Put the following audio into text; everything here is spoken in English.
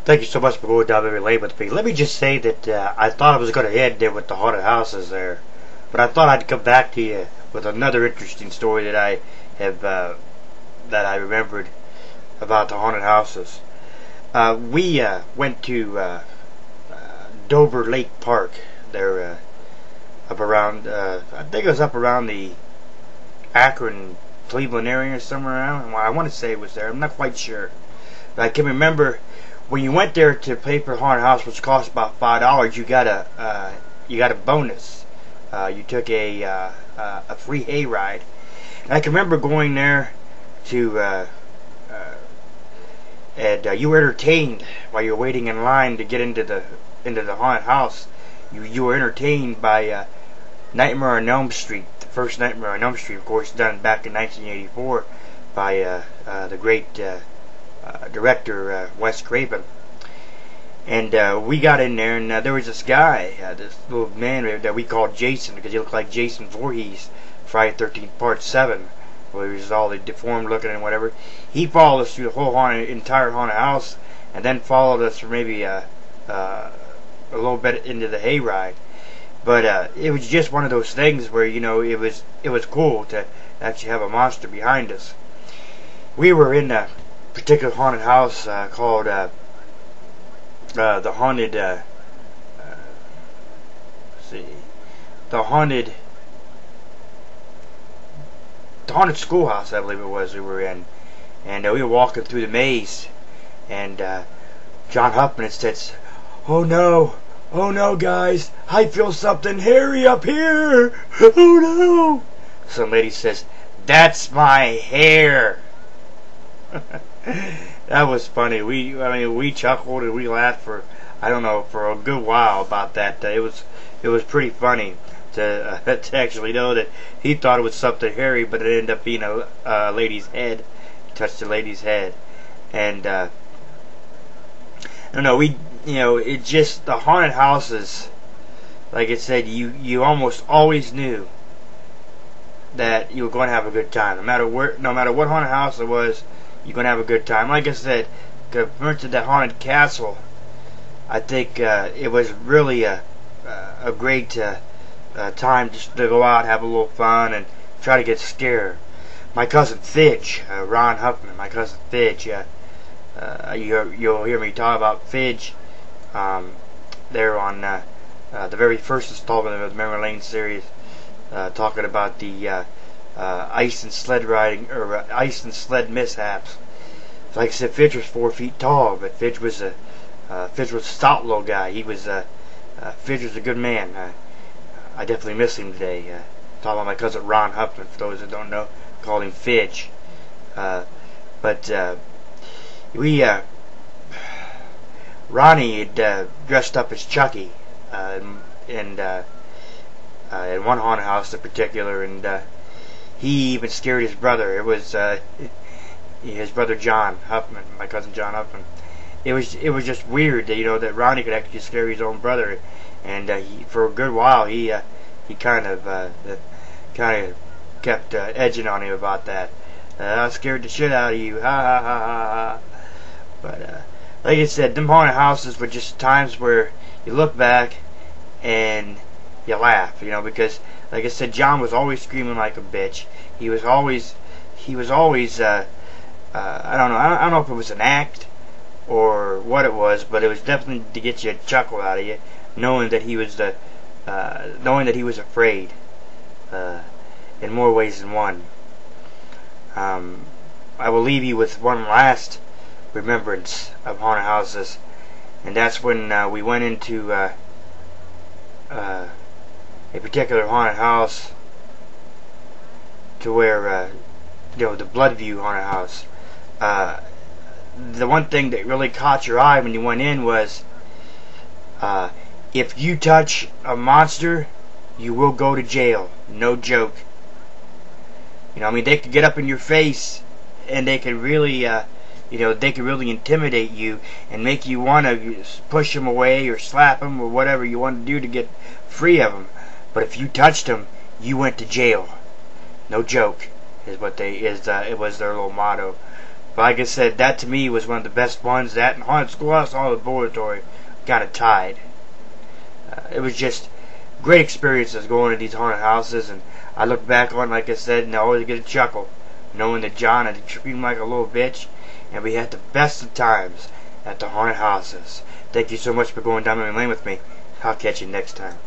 Thank you so much for going down memory lane with me. Let me just say that I thought I was going to end there with the haunted houses there, but I thought I'd come back to you with another interesting story that I have that I remembered about the haunted houses. We went to Dover Lake Park there, up around I think it was up around the Akron, Cleveland area or somewhere around. Well, I want to say it was there. I'm not quite sure, but I can remember. When you went there to pay for the haunted house, which cost about $5, you got a bonus. You took a free hay ride. And I can remember going there to and you were entertained while you were waiting in line to get into the haunted house. You were entertained by Nightmare on Elm Street, the first Nightmare on Elm Street, of course, done back in 1984 by the great director Wes Craven. And we got in there, and there was this guy, this little man that we called Jason, because he looked like Jason Voorhees, Friday the 13th Part 7, where he was all deformed looking and whatever. He followed us through the whole entire haunted house, and then followed us for maybe a little bit into the hayride. But it was just one of those things where, you know, it was cool to actually have a monster behind us. We were in a particular haunted house called the haunted schoolhouse, I believe it was, we were in. And we were walking through the maze, and John Huffman says, oh no guys, I feel something hairy up here, oh no. Some lady says, that's my hair. That was funny. We chuckled and we laughed for, I don't know, for a good while about that. It was pretty funny to actually know that he thought it was something hairy, but it ended up being a lady's head. He touched the lady's head, and I don't know. It just, the haunted houses, like I said, you almost always knew that you were going to have a good time, no matter what haunted house it was. You're going to have a good time. Like I said, compared to the haunted castle, I think it was really a great time just to go out, have a little fun, and try to get scared. My cousin Fidge, Ron Huffman, my cousin Fidge, you'll hear me talk about Fidge there on the very first installment of the Memory Lane series, talking about the ice and sled riding, or ice and sled mishaps. Like I said, Fidge was 4 feet tall, but Fidge was a stout little guy. Fidge was a good man. I definitely miss him today. Talking about my cousin Ron Huffman, for those that don't know, called him Fidge. Ronnie had dressed up as Chucky in one haunted house in particular, and he even scared his brother. It was his brother John Huffman, my cousin John Huffman. It was just weird that, that Ronnie could actually scare his own brother, and for a good while he kind of kept edging on him about that. I scared the shit out of you, ha ha ha ha ha. But like I said, them haunted houses were just times where you look back and you laugh, because like I said, John was always screaming like a bitch. He was always I don't know if it was an act or what it was, but it was definitely to get you a chuckle out of you, knowing that he was afraid in more ways than one. I will leave you with one last remembrance of haunted houses, and that's when we went into a particular haunted house to where the Bloodview haunted house. The one thing that really caught your eye when you went in was if you touch a monster, you will go to jail. No joke. They could get up in your face, and they could really they could really intimidate you and make you want to push them away or slap them or whatever you want to do to get free of them. But if you touched them, you went to jail. No joke, is what it was their little motto. But like I said, that to me was one of the best ones. That and Haunted Schoolhouse and Haunted Laboratory kind of tied. It was just great experiences going to these haunted houses, and I look back on, like I said, and I always get a chuckle knowing that John had to treat him like a little bitch, and we had the best of times at the haunted houses. Thank you so much for going down memory lane with me. I'll catch you next time.